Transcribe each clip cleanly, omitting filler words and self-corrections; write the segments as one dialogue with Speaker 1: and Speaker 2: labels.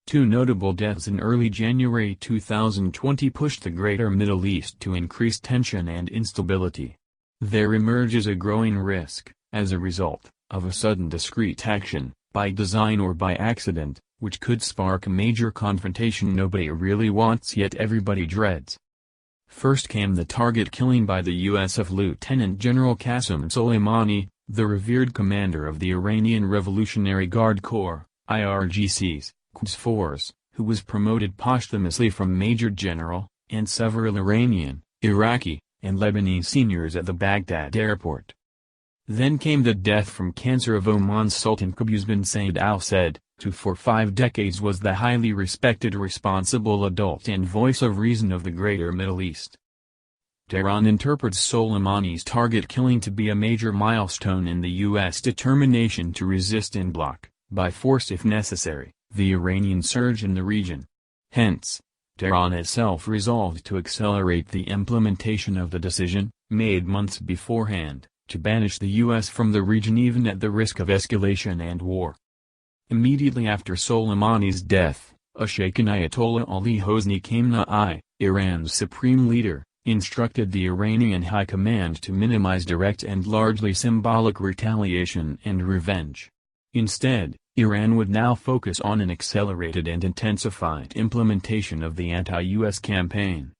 Speaker 1: Two notable deaths in early January 2020 pushed the Greater Middle East to increased tension and instability. There emerges a growing risk, as a result, of a sudden discrete action, by design or by accident, which could spark a major confrontation nobody really wants yet everybody dreads. First came the target killing by the U.S. of Lieutenant General Qasem Soleimani, the revered commander of the Iranian Revolutionary Guard Corps, IRGC's, Quds Force, who was promoted posthumously from Major General, and several Iranian, Iraqi, and Lebanese seniors at the Baghdad airport. Then came the death from cancer of Oman's Sultan Qaboos bin Said Al Said, who for 5 decades was the highly respected responsible adult and voice of reason of the Greater Middle East. Tehran interprets Soleimani's target killing to be a major milestone in the U.S. determination to resist en bloc, by force if necessary, the Iranian surge in the region. Hence, Tehran itself resolved to accelerate the implementation of the decision, made months beforehand, to banish the U.S. from the region even at the risk of escalation and war. Immediately after Soleimani's death, a shaken Ayatollah Ali Hosni Khamenei, Iran's supreme leader, instructed the Iranian high command to minimize direct and largely symbolic retaliation and revenge. Instead, Iran would now focus on an accelerated and intensified implementation of the anti-U.S. campaign.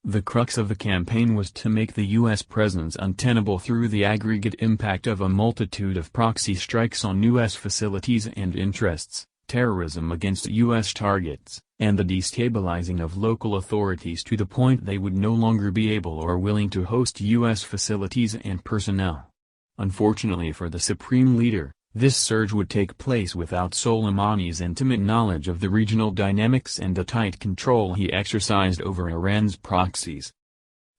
Speaker 1: The crux of the campaign was to make the U.S. presence untenable through the aggregate impact of a multitude of proxy strikes on U.S. facilities and interests, terrorism against U.S. targets, and the destabilizing of local authorities to the point they would no longer be able or willing to host U.S. facilities and personnel. Unfortunately for the supreme leader, this surge would take place without Soleimani's intimate knowledge of the regional dynamics and the tight control he exercised over Iran's proxies.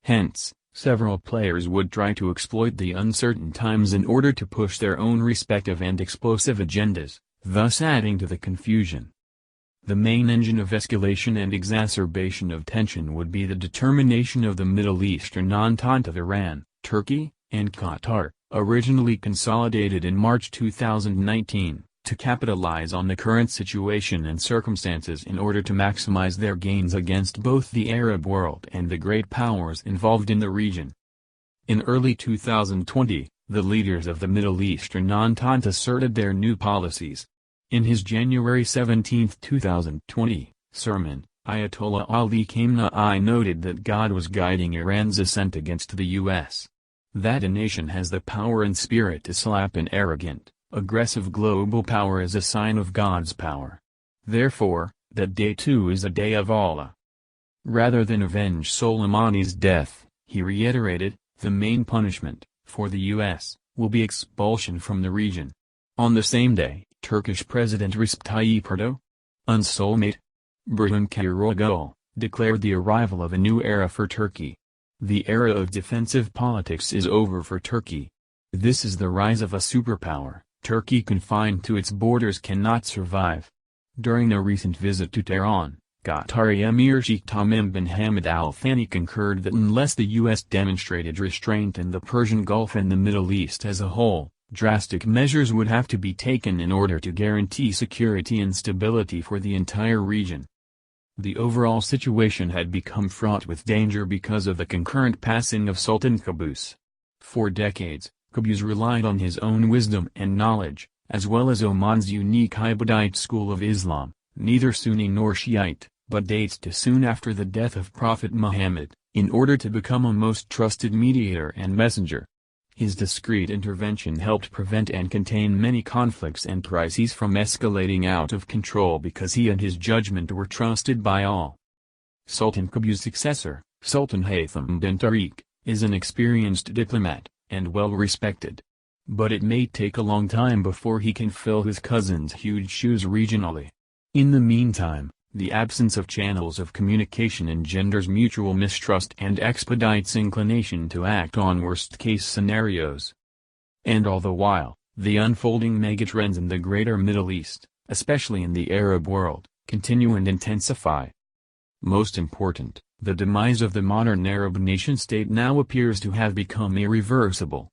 Speaker 1: Hence, several players would try to exploit the uncertain times in order to push their own respective and explosive agendas, thus adding to the confusion. The main engine of escalation and exacerbation of tension would be the determination of the Middle Eastern Entente of Iran, Turkey, and Qatar, originally consolidated in March 2019, to capitalize on the current situation and circumstances in order to maximize their gains against both the Arab world and the great powers involved in the region. In early 2020, the leaders of the Middle Eastern Entente asserted their new policies. In his January 17, 2020, sermon, Ayatollah Ali Khamenei noted that God was guiding Iran's ascent against the U.S. That a nation has the power and spirit to slap an arrogant, aggressive global power is a sign of God's power. Therefore, that day too is a day of Allah. Rather than avenge Soleimani's death, he reiterated, the main punishment, for the U.S., will be expulsion from the region. On the same day, Turkish President Recep Tayyip Erdoğan's soulmate, Burhan Karaoglu, declared the arrival of a new era for Turkey. The era of defensive politics is over for Turkey. This is the rise of a superpower. Turkey confined to its borders cannot survive. During a recent visit to Tehran, Qatari Emir Sheikh Tamim bin Hamad Al Thani concurred that unless the U.S. demonstrated restraint in the Persian Gulf and the Middle East as a whole, drastic measures would have to be taken in order to guarantee security and stability for the entire region. The overall situation had become fraught with danger because of the concurrent passing of Sultan Qaboos. For decades, Qaboos relied on his own wisdom and knowledge, as well as Oman's unique Ibadite school of Islam, neither Sunni nor Shiite, but dates to soon after the death of Prophet Muhammad, in order to become a most trusted mediator and messenger. His discreet intervention helped prevent and contain many conflicts and crises from escalating out of control because he and his judgment were trusted by all. Sultan Qaboos' successor, Sultan Haytham bin Tariq, is an experienced diplomat, and well respected. But it may take a long time before he can fill his cousin's huge shoes regionally. In the meantime, the absence of channels of communication engenders mutual mistrust and expedites inclination to act on worst-case scenarios. And all the while, the unfolding megatrends in the Greater Middle East, especially in the Arab world, continue and intensify. Most important, the demise of the modern Arab nation-state now appears to have become irreversible.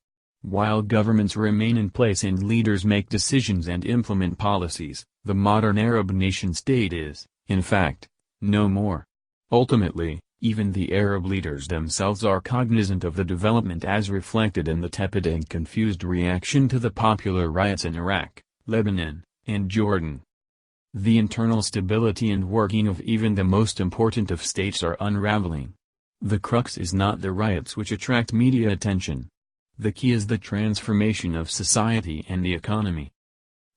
Speaker 1: While governments remain in place and leaders make decisions and implement policies, the modern Arab nation-state is, in fact, no more. Ultimately, even the Arab leaders themselves are cognizant of the development as reflected in the tepid and confused reaction to the popular riots in Iraq, Lebanon, and Jordan. The internal stability and working of even the most important of states are unraveling. The crux is not the riots which attract media attention. The key is the transformation of society and the economy.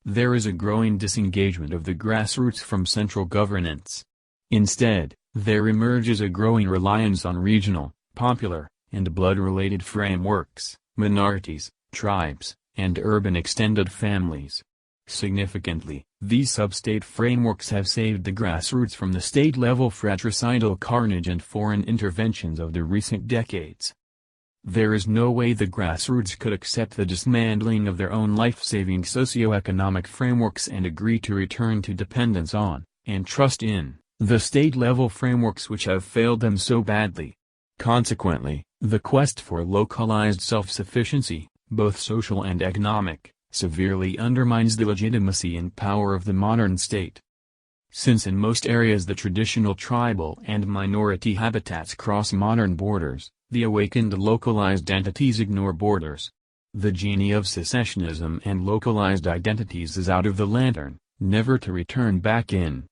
Speaker 1: There is a growing disengagement of the grassroots from central governance. Instead, there emerges a growing reliance on regional, popular, and blood-related frameworks, minorities, tribes, and urban extended families. Significantly, these sub-state frameworks have saved the grassroots from the state-level fratricidal carnage and foreign interventions of the recent decades. There is no way the grassroots could accept the dismantling of their own life-saving socio-economic frameworks and agree to return to dependence on, and trust in, the state-level frameworks which have failed them so badly. Consequently, the quest for localized self-sufficiency, both social and economic, severely undermines the legitimacy and power of the modern state. Since in most areas the traditional tribal and minority habitats cross modern borders, the awakened localized entities ignore borders. The genie of secessionism and localized identities is out of the lantern, never to return back in.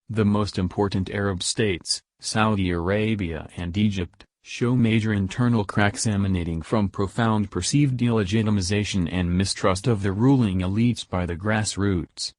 Speaker 1: The most important Arab states, Saudi Arabia and Egypt, show major internal cracks emanating from profound perceived delegitimization and mistrust of the ruling elites by the grassroots.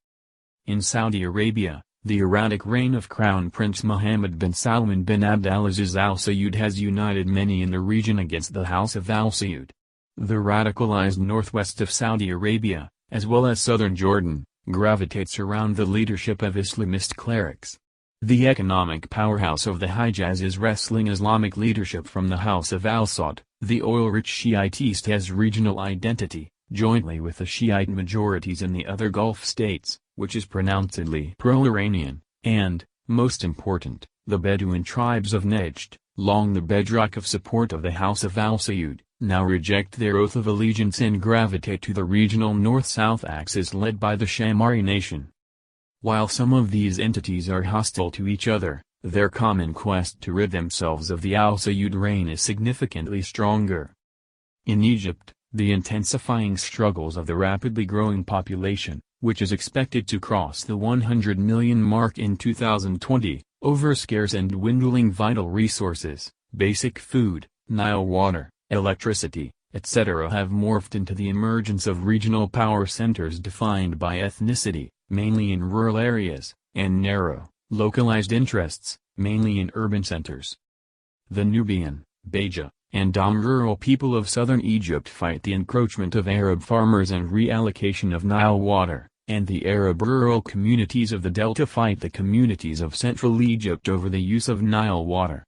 Speaker 1: In Saudi Arabia, the erratic reign of Crown Prince Mohammed bin Salman bin Abdulaziz Al Saud has united many in the region against the House of Al Saud. The radicalized northwest of Saudi Arabia, as well as southern Jordan, gravitates around the leadership of Islamist clerics. The economic powerhouse of the Hijaz is wresting Islamic leadership from the House of Al Saud. The oil-rich Shiite East has regional identity, jointly with the Shiite majorities in the other Gulf states, which is pronouncedly pro-Iranian, and, most important, the Bedouin tribes of Najd, long the bedrock of support of the House of Al Saud, now reject their oath of allegiance and gravitate to the regional north-south axis led by the Shamari nation. While some of these entities are hostile to each other, their common quest to rid themselves of the Al Saud reign is significantly stronger. In Egypt, the intensifying struggles of the rapidly growing population, which is expected to cross the 100 million mark in 2020, over scarce and dwindling vital resources, basic food, Nile water, electricity, etc. have morphed into the emergence of regional power centers defined by ethnicity, mainly in rural areas, and narrow, localized interests, mainly in urban centers. The Nubian, Beja, and Dam rural people of southern Egypt fight the encroachment of Arab farmers and reallocation of Nile water, and the Arab rural communities of the Delta fight the communities of central Egypt over the use of Nile water.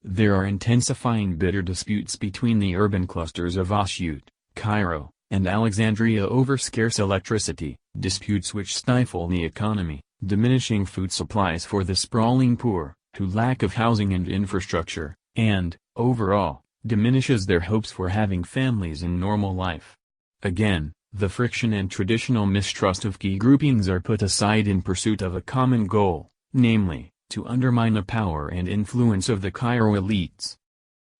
Speaker 1: There are intensifying bitter disputes between the urban clusters of Asyut, Cairo, and Alexandria over scarce electricity, disputes which stifle the economy, diminishing food supplies for the sprawling poor, to lack of housing and infrastructure, and, overall, diminishes their hopes for having families in normal life. Again, the friction and traditional mistrust of key groupings are put aside in pursuit of a common goal, namely, to undermine the power and influence of the Cairo elites.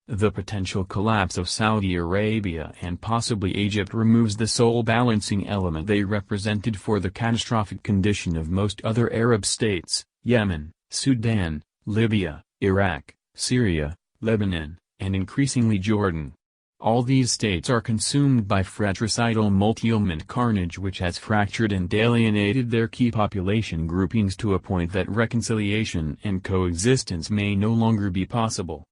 Speaker 1: The potential collapse of Saudi Arabia and possibly Egypt removes the sole balancing element they represented for the catastrophic condition of most other Arab states, Yemen, Sudan, Libya, Iraq, Syria, Lebanon, and increasingly Jordan. All these states are consumed by fratricidal multi-element carnage which has fractured and alienated their key population groupings to a point that reconciliation and coexistence may no longer be possible.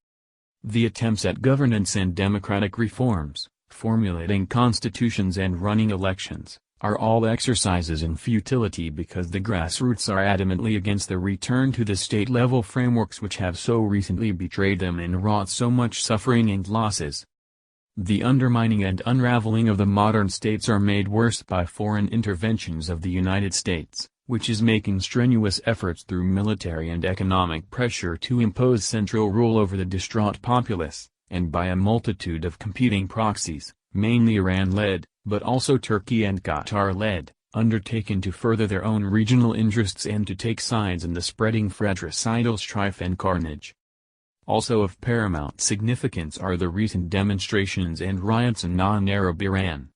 Speaker 1: The attempts at governance and democratic reforms, formulating constitutions and running elections, are all exercises in futility because the grassroots are adamantly against the return to the state-level frameworks which have so recently betrayed them and wrought so much suffering and losses. The undermining and unraveling of the modern states are made worse by foreign interventions of the United States, which is making strenuous efforts through military and economic pressure to impose central rule over the distraught populace, and by a multitude of competing proxies, mainly Iran-led, but also Turkey and Qatar-led, undertaken to further their own regional interests and to take sides in the spreading fratricidal strife and carnage. Also of paramount significance are the recent demonstrations and riots in non-Arab Iran.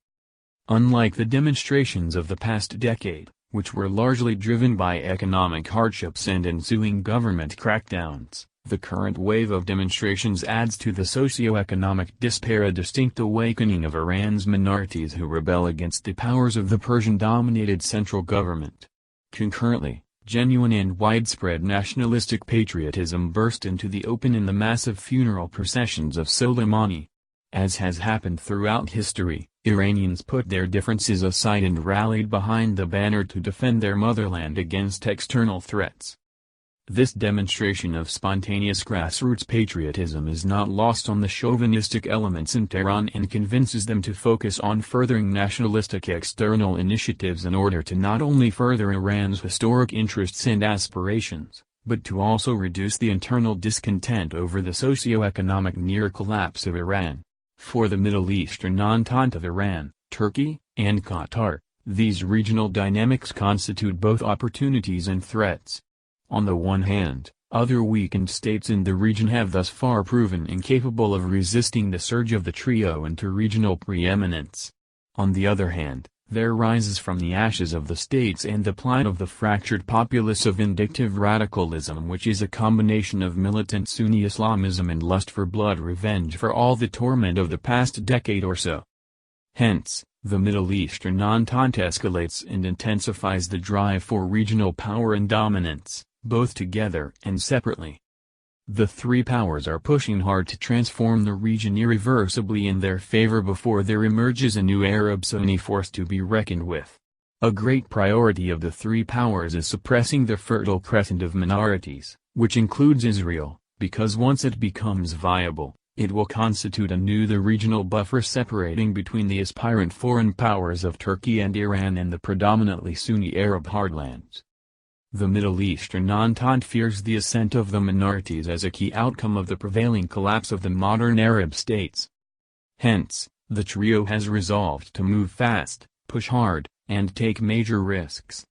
Speaker 1: Unlike the demonstrations of the past decade, which were largely driven by economic hardships and ensuing government crackdowns, the current wave of demonstrations adds to the socio-economic despair a distinct awakening of Iran's minorities who rebel against the powers of the Persian-dominated central government. Concurrently, genuine and widespread nationalistic patriotism burst into the open in the massive funeral processions of Soleimani. As has happened throughout history, Iranians put their differences aside and rallied behind the banner to defend their motherland against external threats. This demonstration of spontaneous grassroots patriotism is not lost on the chauvinistic elements in Tehran and convinces them to focus on furthering nationalistic external initiatives in order to not only further Iran's historic interests and aspirations, but to also reduce the internal discontent over the socio-economic near collapse of Iran. For the Middle Eastern Entente of Iran, Turkey, and Qatar, these regional dynamics constitute both opportunities and threats. On the one hand, other weakened states in the region have thus far proven incapable of resisting the surge of the trio into regional preeminence. On the other hand, there rises from the ashes of the states and the plight of the fractured populace a vindictive radicalism which is a combination of militant Sunni Islamism and lust for blood revenge for all the torment of the past decade or so. Hence, the Middle Eastern Entente escalates and intensifies the drive for regional power and dominance, both together and separately. The three powers are pushing hard to transform the region irreversibly in their favor before there emerges a new Arab Sunni force to be reckoned with. A great priority of the three powers is suppressing the Fertile Crescent of minorities, which includes Israel, because once it becomes viable, it will constitute anew the regional buffer separating between the aspirant foreign powers of Turkey and Iran and the predominantly Sunni Arab heartlands. The Middle Eastern Entente fears the ascent of the minorities as a key outcome of the prevailing collapse of the modern Arab states. Hence, the trio has resolved to move fast, push hard, and take major risks.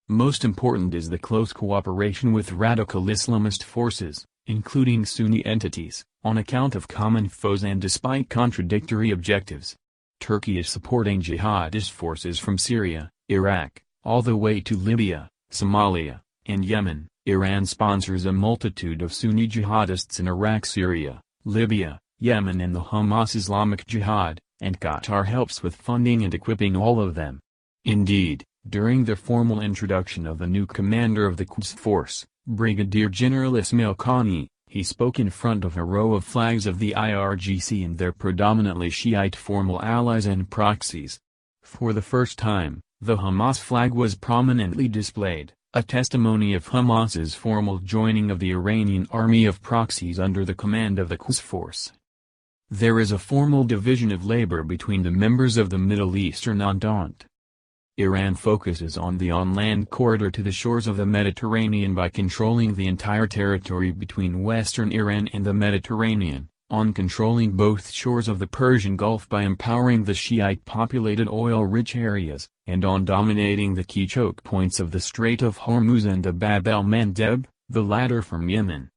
Speaker 1: Most important is the close cooperation with radical Islamist forces, including Sunni entities, on account of common foes and despite contradictory objectives. Turkey is supporting jihadist forces from Syria, Iraq, all the way to Libya, Somalia, and Yemen. Iran sponsors a multitude of Sunni jihadists in Iraq, Syria, Libya, Yemen and the Hamas Islamic Jihad, and Qatar helps with funding and equipping all of them. Indeed, during the formal introduction of the new commander of the Quds Force, Brigadier General Ismail Khani, he spoke in front of a row of flags of the IRGC and their predominantly Shiite formal allies and proxies. For the first time, the Hamas flag was prominently displayed, a testimony of Hamas's formal joining of the Iranian army of proxies under the command of the Quds Force. There is a formal division of labor between the members of the Middle Eastern Entente. Iran focuses on the on-land corridor to the shores of the Mediterranean by controlling the entire territory between western Iran and the Mediterranean, on controlling both shores of the Persian Gulf by empowering the Shiite-populated oil-rich areas, and on dominating the key choke points of the Strait of Hormuz and the Bab el-Mandeb, the latter from Yemen.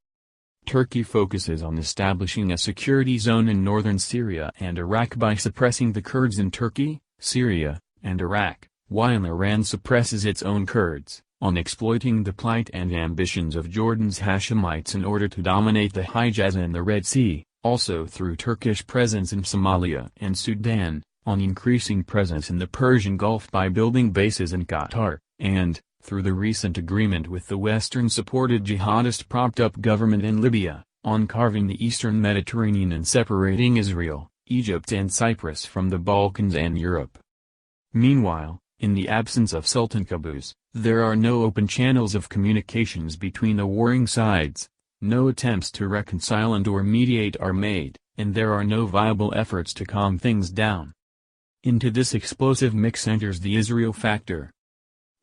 Speaker 1: Turkey focuses on establishing a security zone in northern Syria and Iraq by suppressing the Kurds in Turkey, Syria, and Iraq, while Iran suppresses its own Kurds, on exploiting the plight and ambitions of Jordan's Hashemites in order to dominate the Hijaz and the Red Sea, also through Turkish presence in Somalia and Sudan, on increasing presence in the Persian Gulf by building bases in Qatar, and, through the recent agreement with the Western-supported jihadist propped-up government in Libya, on carving the eastern Mediterranean and separating Israel, Egypt and Cyprus from the Balkans and Europe. Meanwhile, in the absence of Sultan Qaboos, there are no open channels of communications between the warring sides, no attempts to reconcile and/or mediate are made, and there are no viable efforts to calm things down. Into this explosive mix enters the Israel factor.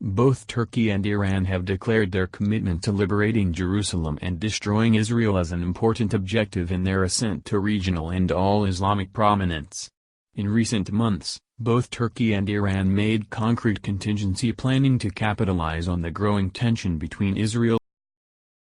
Speaker 1: Both Turkey and Iran have declared their commitment to liberating Jerusalem and destroying Israel as an important objective in their ascent to regional and all-Islamic prominence. In recent months, both Turkey and Iran made concrete contingency planning to capitalize on the growing tension between Israel